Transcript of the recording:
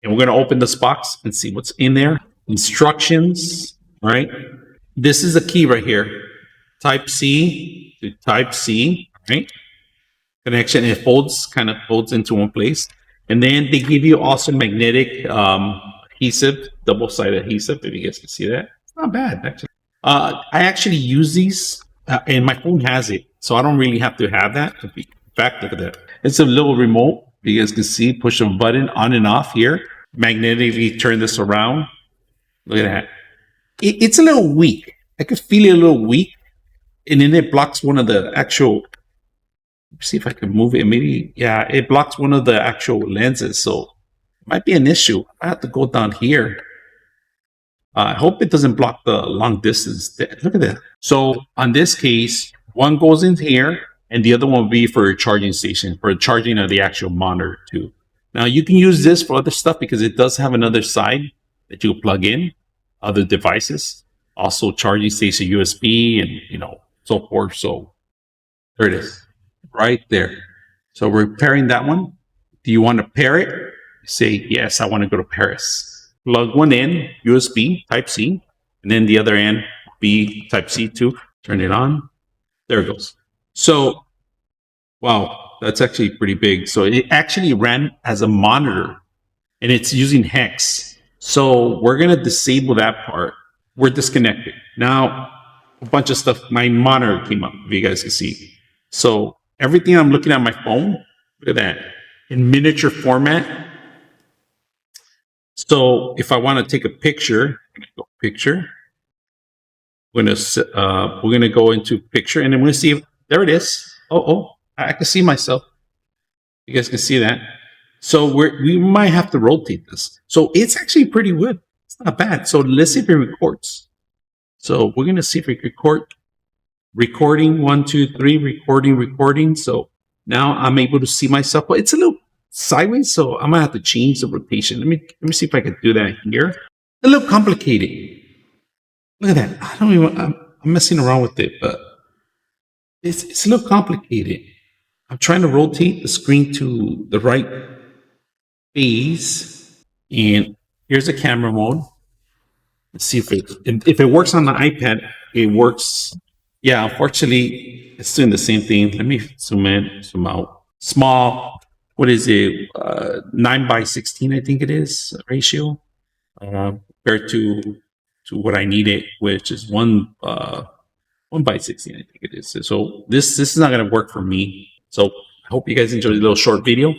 And we're going to open this box and see what's in there. Instructions, right? This is the key right here. Type C to Type C, right? Connection. It kind of folds into one place. And then they give you also magnetic adhesive, double-sided adhesive, if you guys can see that. It's not bad, actually. I actually use these, and my phone has it, so I don't really have to have that. In fact, look at that. It's a little remote. You guys can see, push a button on and off here. Magnetically turn this around. Look at that. It's a little weak. I could feel it a little weak. And then it blocks one of the actual, let's see if I can move it. Maybe, yeah, it blocks one of the actual lenses. So it might be an issue. I have to go down here. I hope it doesn't block the long distance. Look at that. So on this case, one goes in here and the other one will be for a charging station, for charging of the actual monitor too. Now you can use this for other stuff because it does have another side that you plug in other devices. Also charging station USB and so forth. So there it is. Right there. So we're pairing that one. Do you want to pair it? Say, yes, I want to go to Paris. Plug one in, USB, Type C, and then the other end, be Type C too. Turn it on. There it goes. So, wow, that's actually pretty big. So it actually ran as a monitor, and it's using hex. So we're going to disable that part. We're disconnected. Now, a bunch of stuff. My monitor came up, if you guys can see. So everything I'm looking at my phone, look at that, in miniature format. So if I want to take a picture, we're gonna go into picture, and then we're gonna see if there it is. Oh, I can see myself. You guys can see that. So we might have to rotate this. So it's actually pretty good. It's not bad. So let's see if it records. So we're gonna see if it recording 1, 2, 3, recording. So now I'm able to see myself, but it's a little sideways, so I'm gonna have to change the rotation. Let me see if I can do that here. A little complicated. Look at that. I'm messing around with it, but it's a little complicated. I'm trying to rotate the screen to the right phase, and here's the camera mode. Let's see if it works on the iPad. It works. Yeah, unfortunately, it's doing the same thing. Let me zoom in, zoom out. Small. What is it? 9:16, I think it is, ratio, compared to what I needed, which is 1:16, I think it is. So this is not going to work for me. So I hope you guys enjoyed the little short video.